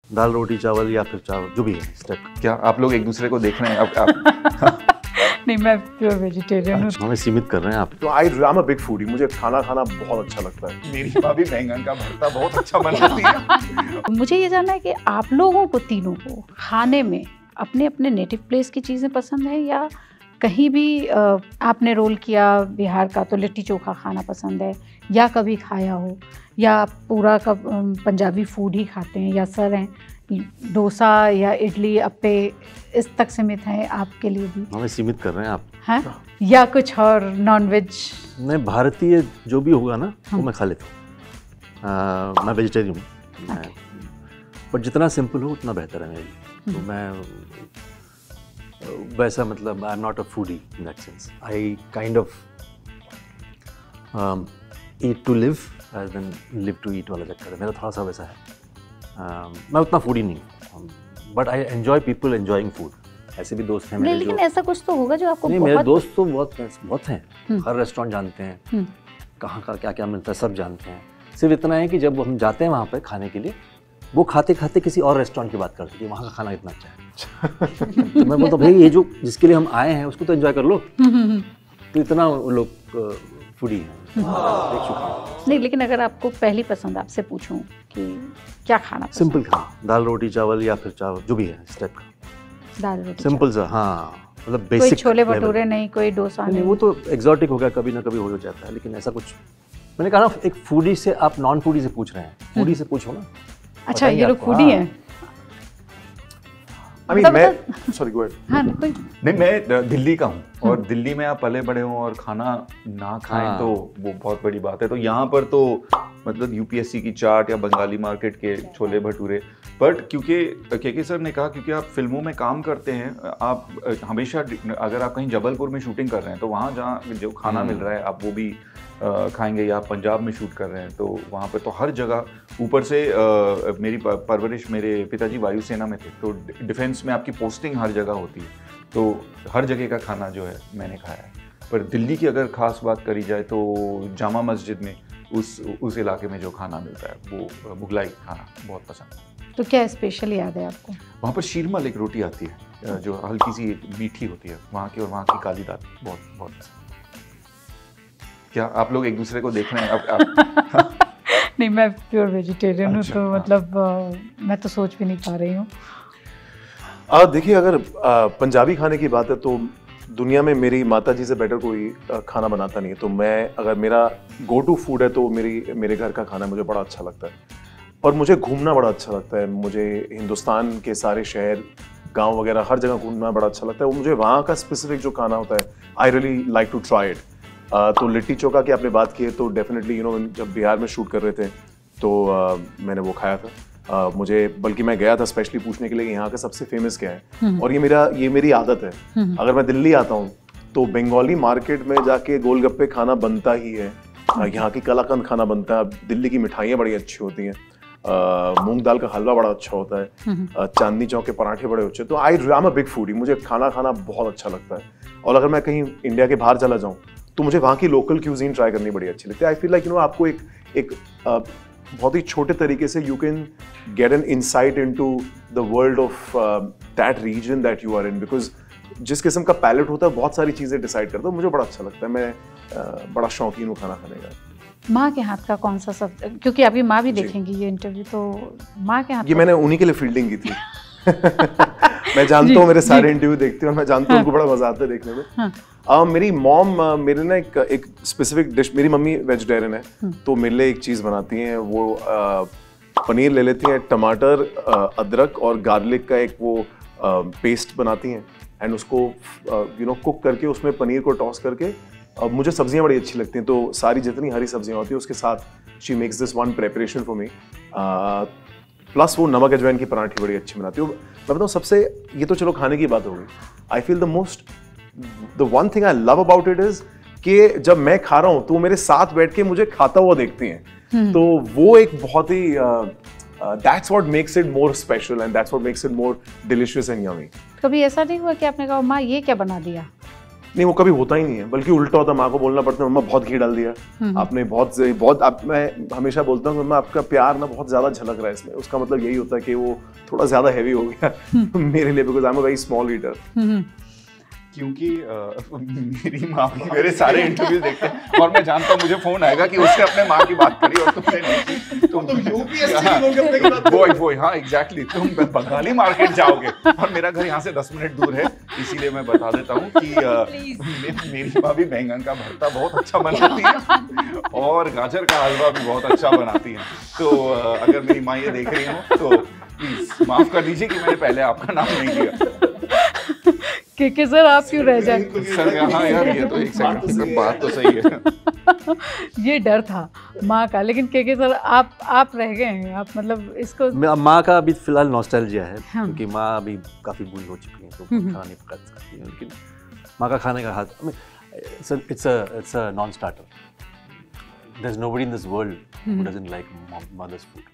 दाल रोटी चावल या फिर चावल जो भी है स्टेप। क्या आप लोग एक दूसरे को देख रहे हैं आप नहीं, मैं प्योर वेजिटेरियन हूँ। हमें सीमित कर रहे हैं आप। तो I am a big foodie, मुझे खाना खाना बहुत अच्छा लगता है। मेरी भाभी बैंगन का भरता बहुत अच्छा बनाती है। मुझे ये जानना है कि आप लोगों को तीनों को खाने में अपने अपने नेटिव प्लेस की चीज़ें पसंद है, या कहीं भी आपने रोल किया बिहार का तो लिट्टी चोखा खाना पसंद है, या कभी खाया हो, या आप पूरा का पंजाबी फूड ही खाते हैं, या सर हैं डोसा या इडली अप्पे इस तक सीमित हैं आपके लिए भी? हमें सीमित कर रहे हैं आप हैं, या कुछ और नॉन वेज? मैं भारतीय जो भी होगा ना वो मैं खा लेता हूँ। मैं वेजिटेरियन हूँ, बट जितना सिंपल हो उतना बेहतर है मेरे लिए। तो मैं वैसा मतलब I am not a foodie in that sense. I kind of eat to live rather than live to eat वाला चक्कर है मेरा, थोड़ा सा वैसा है। मैं उतना फूडी नहीं हूँ, but I enjoy people enjoying food. ऐसे भी दोस्त हैं मेरे नहीं, लेकिन जो ऐसा कुछ तो होगा जो आपको नहीं, बहुत... मेरे दोस्त तो बहुत हैं। हर रेस्टोरेंट जानते हैं, कहाँ का क्या क्या मिलता है सब जानते हैं। सिर्फ इतना है कि जब हम जाते हैं वहाँ पर खाने के लिए, वो खाते खाते किसी और रेस्टोरेंट की बात करते हैं कि वहाँ का खाना इतना अच्छा है। तो मैं बोलता भाई ये जो जिसके लिए हम आए हैं उसको तो एंजॉय कर लो। तो इतना वो लोग फूडी हैं, देख चुके हैं। नहीं, लेकिन अगर आपको पहली पसंद आपसे पूछूं कि क्या खाना पसंद? सिंपल खाना, दाल रोटी चावल या फिर चावल जो भी है इस टाइप का, दाल रोटी सिंपल सा। हाँ, मतलब कोई बेसिक। छोले भटूरे नहीं, कोई डोसा नहीं, नहीं? वो तो एग्जॉटिक हो गया, कभी ना कभी हो जाता है, लेकिन ऐसा कुछ मैंने कहा ना, एक फूडी से आप नॉन फूडी से पूछ रहे हैं, फूडी से पूछो ना। अच्छा, ये लोग फूडी हैं? I mean, मैं सॉरी गो अहेड। हाँ, कोई नहीं, मैं दिल्ली का हूँ और दिल्ली में आप पले बड़े हो और खाना ना खाएं तो वो बहुत बड़ी बात है। तो यहाँ पर तो मतलब यूपीएससी की चाट या बंगाली मार्केट के छोले भटूरे, बट क्योंकि के सर ने कहा क्योंकि आप फिल्मों में काम करते हैं, आप हमेशा अगर आप कहीं जबलपुर में शूटिंग कर रहे हैं तो वहाँ जहाँ जो खाना मिल रहा है आप वो भी खाएंगे, या आप पंजाब में शूट कर रहे हैं तो वहाँ पे तो हर जगह। ऊपर से मेरी परवरिश, मेरे पिताजी वायुसेना में थे, तो डिफेंस में आपकी पोस्टिंग हर जगह होती है, तो हर जगह का खाना जो है मैंने खाया है। पर दिल्ली की अगर ख़ास बात करी जाए तो जामा मस्जिद में उस इलाके में जो खाना मिलता है वो मुगलाई खाना बहुत पसंद है। तो क्या स्पेशल याद है आपको? वहाँ पर शीरमल एक रोटी आती है जो हल्की सी मीठी होती है वहाँ की, और वहाँ की काली दाल बहुत बहुत पसंद। क्या आप लोग एक दूसरे को देख रहे हैं आप नहीं, मैं प्योर वेजिटेरियन हूँ। अच्छा, तो मतलब मैं तो सोच भी नहीं पा रही हूँ। देखिए, अगर पंजाबी खाने की बात है तो दुनिया में मेरी माता जी से बेटर कोई खाना बनाता नहीं है। तो मैं, अगर मेरा गो टू फूड है तो मेरे घर का खाना मुझे बड़ा अच्छा लगता है, और मुझे घूमना बड़ा अच्छा लगता है। मुझे हिंदुस्तान के सारे शहर, गांव वगैरह हर जगह घूमना बड़ा अच्छा लगता है। मुझे वहाँ का स्पेसिफिक जो खाना होता है, I really like to try it. तो लिट्टी चोखा की आपने बात की है तो डेफिनेटली जब बिहार में शूट कर रहे थे तो मैंने वो खाया था। मुझे, बल्कि मैं गया था स्पेशली पूछने के लिए कि यहाँ का सबसे फेमस क्या है, और ये मेरी आदत है। अगर मैं दिल्ली आता हूँ तो बंगाली मार्केट में जाके गोलगप्पे खाना बनता ही है, यहाँ की कलाकंद खाना बनता है, दिल्ली की मिठाइयाँ बड़ी अच्छी होती हैं, मूंग दाल का हलवा बड़ा अच्छा होता है, चांदनी चौक के पराठे बड़े अच्छे। तो I am a big foodie, मुझे खाना खाना बहुत अच्छा लगता है। और अगर मैं कहीं इंडिया के बाहर चला जाऊँ तो मुझे वहाँ की लोकल क्यूजीन ट्राई करनी बड़ी अच्छी लगती है। आई फील लाइक आपको एक बहुत ही छोटे तरीके से you can get an insight into the world of that region that you are in, because जिस किस्म का पैलेट होता है बहुत सारी चीज़ें डिसाइड करता है। मुझे बड़ा अच्छा लगता है, मैं बड़ा शौकीन हूँ खाना खाने का। माँ के हाथ का कौन सा सब, क्योंकि अभी माँ भी देखेंगी ये इंटरव्यू, तो माँ के हाथ ये मैंने उन्हीं के लिए फील्डिंग की थी। मैं जानता हूँ मेरे सारे इंटरव्यू देखती हूँ और मैं जानता हूँ उनको बड़ा मजा आता है देखने में। मेरी मॉम मेरे ना एक स्पेसिफिक डिश, मेरी मम्मी वेजिटेरियन है तो मेरे लिए एक चीज़ बनाती हैं, वो पनीर ले लेती हैं, टमाटर, अदरक और गार्लिक का एक वो पेस्ट बनाती हैं, एंड उसको कुक करके उसमें पनीर को टॉस करके, मुझे सब्जियां बड़ी अच्छी लगती हैं तो सारी जितनी हरी सब्जियां होती हैं उसके साथ she makes this one preparation for me, plus वो नमक अजवाइन की पराठी बड़ी अच्छी बनाती हूँ। मैं बताऊँ सबसे, ये तो चलो खाने की बात हो गई, I feel the one thing I love about it is कि जब मैं खा रहा हूँ तो मेरे साथ बैठ के मुझे खाता हुआ देखती हैं, तो वो एक बहुत ही that's what makes it more special and that's what makes it more delicious and yummy. कभी ऐसा नहीं हुआ कि आपने कहा माँ ये क्या बना दिया? नहीं, वो कभी होता ही नहीं है, बल्कि उल्टा होता है। माँ को बोलना पड़ता है, मम्मा बहुत घी डाल दिया आपने, बहुत आप, मैं हमेशा बोलता हूँ मम्मा आपका प्यार ना बहुत ज्यादा झलक रहा है इसमें। उसका मतलब यही होता है कि वो थोड़ा ज्यादा हैवी हो गया मेरे लिए, because I am a very small eater. क्योंकि मेरी माँ भी मेरे सारे इंटरव्यू देखते हैं और मैं जानता हूँ मुझे फोन आएगा कि उसने अपने माँ की बात करी और तुमने नहीं की। तुम वो हाँ एग्जैक्टली, तुम बंगाली मार्केट जाओगे और मेरा घर यहाँ से 10 मिनट दूर है, इसीलिए मैं बता देता हूँ कि मेरी माँ भी बैंगन का भरता बहुत अच्छा बनाती है और गाजर का हलवा भी बहुत अच्छा बनाती है। तो अगर मेरी माँ ये देख रही हो तो प्लीज माफ कर दीजिए कि मैंने पहले आपका नाम नहीं लिया। के सर आप क्यों रह जाए? सर हाँ यार, ये तो एक सेकंड, बात तो सही है। ये डर था माँ का, लेकिन के सर आप रह गए हैं, आप मतलब इसको। माँ का अभी फिलहाल नॉस्टैल्जिया है, क्योंकि माँ अभी काफ़ी बूढ़ी हो चुकी हैं तो खाना नहीं पका सकती है, लेकिन माँ का खाने का हाथ, it's a non-starter. There's nobody in this world who doesn't like mother's food.